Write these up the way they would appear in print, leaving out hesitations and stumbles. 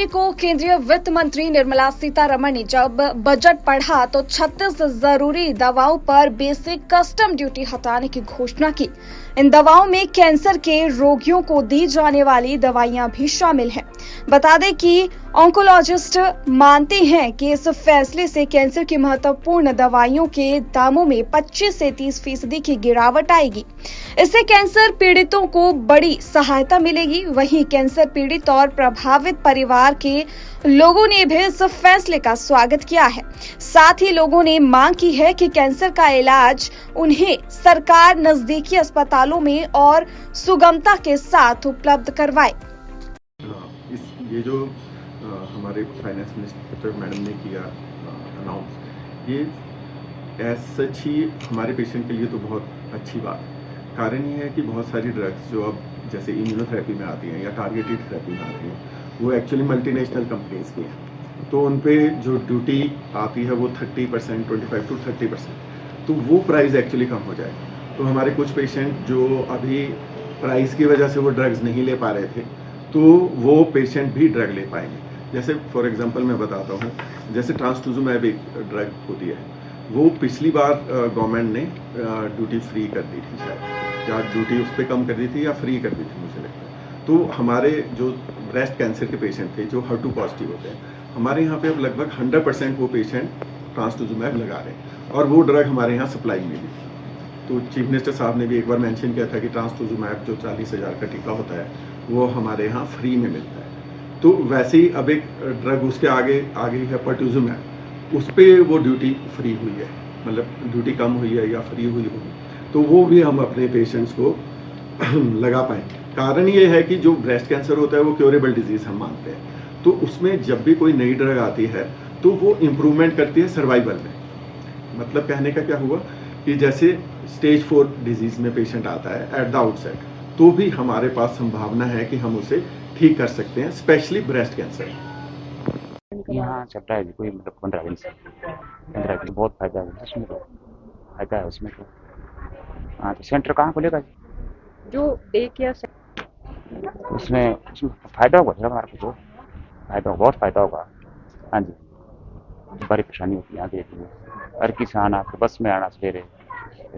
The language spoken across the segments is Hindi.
को केंद्रीय वित्त मंत्री निर्मला सीतारमण ने जब बजट पढ़ा तो 36 जरूरी दवाओं पर बेसिक कस्टम ड्यूटी हटाने की घोषणा की। इन दवाओं में कैंसर के रोगियों को दी जाने वाली दवाइयां भी शामिल हैं। बता दें कि ऑन्कोलॉजिस्ट मानते हैं कि इस फैसले से कैंसर की महत्वपूर्ण दवाइयों के दामों में 25 से 30% की गिरावट आएगी। इससे कैंसर पीड़ितों को बड़ी सहायता मिलेगी। वहीं कैंसर पीड़ित और प्रभावित परिवार के लोगों ने भी इस फैसले का स्वागत किया है। साथ ही लोगों ने मांग की है कि कैंसर का इलाज उन्हें सरकार नजदीकी अस्पतालों में और सुगमता के साथ उपलब्ध करवाए। ये जो हमारे फाइनेंस मिनिस्टर मैडम ने किया अनाउंस, ये एज सच ही हमारे पेशेंट के लिए तो बहुत अच्छी बात है। कारण ये है कि बहुत सारी ड्रग्स जो अब जैसे इम्यूनोथेरेपी में आती हैं या टारगेटेड थेरेपी में आती हैं, वो एक्चुअली मल्टीनेशनल कंपनीज की हैं। तो उन पे जो ड्यूटी आती है वो 30%, 25 to 30%, तो वो प्राइस एक्चुअली कम हो जाए। तो हमारे कुछ पेशेंट जो अभी प्राइस की वजह से वो ड्रग्स नहीं ले पा रहे थे, तो वो पेशेंट भी ड्रग ले पाएंगे। जैसे फॉर एग्जांपल मैं बताता हूँ, जैसे ट्रांसटुजुमैब एक ड्रग होती है, वो पिछली बार गवर्नमेंट ने ड्यूटी फ्री कर दी थी, शायद या ड्यूटी उस पर कम कर दी थी या फ्री कर दी थी, मुझे लगता है। तो हमारे जो ब्रेस्ट कैंसर के पेशेंट थे जो HER2 पॉजिटिव होते हैं, हमारे यहाँ पे अब लगभग 100% वो पेशेंट ट्रांसटुजुमैब लगा रहे हैं और वो ड्रग हमारे यहाँ सप्लाई में भी। तो चीफ मिनिस्टर साहब ने भी एक बार मेंशन किया था कि ट्रांसटुजुमैब जो 40,000 का टीका होता है वो हमारे यहाँ फ्री में मिलता है। तो वैसे ही अब एक ड्रग उसके आगे है पर्टुजुमैब, उस पर वो ड्यूटी फ्री हुई है, मतलब ड्यूटी कम हुई है या फ्री हुई होगी, तो वो भी हम अपने पेशेंट्स को लगा पाएंगे। कारण ये है कि जो ब्रेस्ट कैंसर होता है वो क्योरेबल डिजीज़ हम मानते हैं, तो उसमें जब भी कोई नई ड्रग आती है तो वो इम्प्रूवमेंट करती है सर्वाइवल में। मतलब कहने का क्या हुआ कि जैसे स्टेज 4 डिजीज़ में पेशेंट आता है एट द आउटसेट, तो भी हमारे पास संभावना है कि हम उसे ठीक कर सकते हैं, स्पेशली ब्रेस्ट कैंसर। यहाँ चल रहा है जी कोई मतलब 15 दिन से 15 दिन बहुत फायदा है उसमें, तो फायदा है उसमें तो। हाँ, तो सेंटर कहाँ खुलेगा जी? जो एक या उसमें फायदा होगा सर, हमारे को तो फायदा होगा, बहुत फायदा होगा। हाँ जी, बड़ी परेशानी होती है यहाँ देखिए, हर किसान आपको बस में आना, सवेरे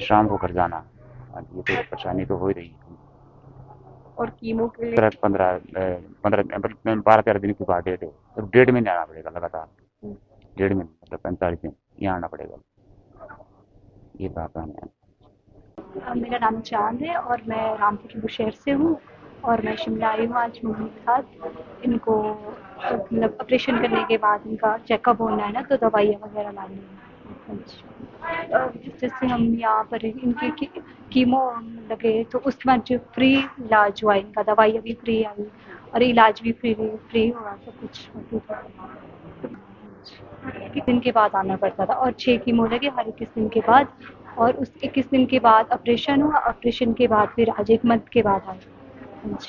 शाम को घर जाना। हाँ जी, ये तो परेशानी तो हो ही रही है। और कीमो के लिए 12-13 दिन की बाद डेट है, तो 1.5 महीने आना पड़ेगा लगातार, 1.5 महीने मतलब 45 दिन यहाँ आना पड़ेगा। ये बात है। मेरा नाम चांद है और मैं रामपुर बुशहर से हूँ और मैं शिमला आई हूँ आज मम्मी के साथ। इनको मतलब ऑपरेशन करने के बाद इनका चेकअप होना है ना, तो दवाइयाँ वगैरह लानी है। जैसे हम यहाँ पर इनकी कीमो लगे तो उसके बाद जो फ्री इलाज हुआ, इनका दवाइयाँ भी फ्री आई और इलाज भी फ्री हुआ, सब कुछ। 21 दिन के बाद आना पड़ता था और 6 कीमो लगे हर 21 दिन के बाद, और उस 21 दिन के बाद ऑपरेशन हुआ। ऑपरेशन के बाद फिर आज 1 मंथ के बाद आए।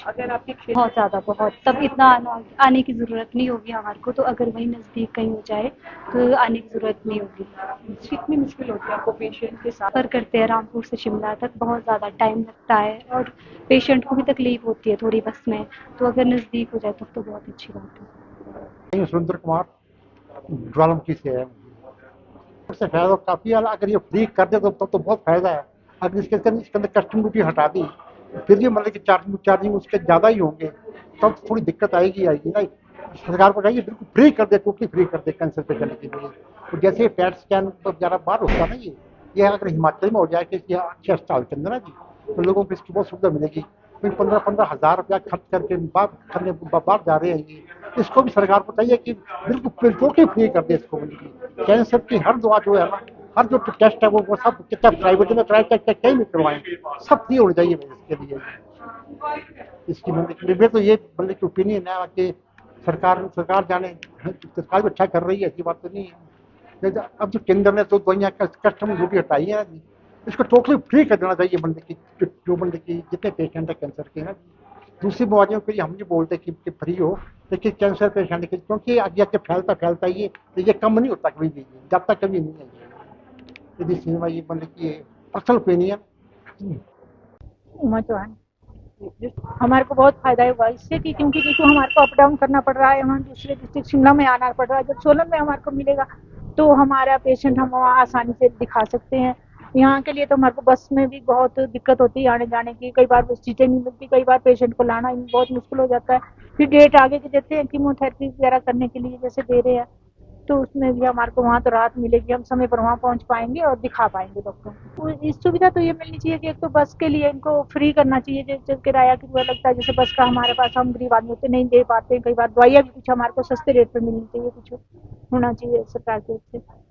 अगर आपके बहुत ज़्यादा बहुत तब इतना आने की ज़रूरत नहीं होगी हमारे को, तो अगर वहीं नज़दीक कहीं हो जाए तो आने की ज़रूरत नहीं होगी। कितनी मुश्किल होती है आपको पेशेंट के साथ? सफ़र करते हैं रामपुर से शिमला तक, बहुत ज़्यादा टाइम लगता है और पेशेंट को भी तकलीफ होती है थोड़ी बस में, तो अगर नज़दीक हो जाए तब तो बहुत अच्छी बात है। सुरेंद्र कुमार ज्वालामुखी से है। उससे फायदा काफ़ी, अगर ये फ्री कर दे तो बहुत फायदा है। अगर इसके अंदर कस्टम ड्यूटी हटा दी, फिर भी मतलब कि चार्जिंग उसके ज़्यादा ही होंगे, तब थोड़ी दिक्कत आएगी ना। सरकार को चाहिए बिल्कुल फ्री कर दे, टोटली फ्री कर दे कैंसर पेशेंट के लिए। तो जैसे पैट स्कैन तो ज़्यादा बार होता ना, ये अगर हिमाचल में हो जाए कि अच्छे अस्पताल के अंदर ना जी, तो लोगों को इसकी बहुत सुविधा मिलेगी। कोई 15-15 हज़ार रुपया खर्च करके बाहर जा रहे हैं ये, इसको भी सरकार को चाहिए कि बिल्कुल टोटली फ्री कर दे इसको। कैंसर की हर दवा जो है ना, हर जो टेस्ट है वो सब कितना प्राइवेट में कराए, कहीं भी करवाएं, सब फ्री होनी चाहिए इसके लिए। इसकी मतलब तो ये मतलब की ओपिनियन है कि सरकार जाने, सरकार भी अच्छा कर रही है, ऐसी बात तो नहीं है। अब जो केंद्र ने तो दवाइयाँ कस्टम ड्यूटी हटाई है, इसको टोटली फ्री कर देना चाहिए बंदे की, जो बंदे की जितने पेशेंट है कैंसर के ना। दूसरी बीमारियों के लिए हम नहीं बोलते कि फ्री हो, लेकिन कैंसर पेशेंट के, क्योंकि आगे आगे फैलता ही ये कम नहीं होता कभी भी, जब तक कभी नहीं है ये बंदे की पर्सनल ओपिनियन। उमा चौहान हमारे को बहुत फायदा होगा इससे कि क्योंकि देखो हमारे को अप डाउन करना पड़ रहा है, हमें दूसरे डिस्ट्रिक्ट शिमला में आना पड़ रहा है। जब सोलन में हमारे को मिलेगा तो हमारा पेशेंट हम वहाँ आसानी से दिखा सकते हैं। यहाँ के लिए तो हमारे को बस में भी बहुत दिक्कत होती है आने जाने की, कई बार सीटें नहीं मिलती, कई बार पेशेंट को लाना बहुत मुश्किल हो जाता है। फिर डेट आगे के देते हैं कीमोथेरेपी वगैरह करने के लिए जैसे दे रहे हैं, तो उसमें भी हमारे को वहाँ तो राहत मिलेगी, हम समय पर वहाँ पहुँच पाएंगे और दिखा पाएंगे डॉक्टर को। इस सुविधा तो ये मिलनी चाहिए कि एक तो बस के लिए इनको फ्री करना चाहिए, जैसे किराया कितना लगता है, जैसे बस का हमारे पास हम गरीब आदमी होते नहीं दे पाते, कई बार दवाइयाँ भी कुछ हमारे को सस्ते रेट पर मिलनी चाहिए, कुछ होना चाहिए सरकार की ओर से।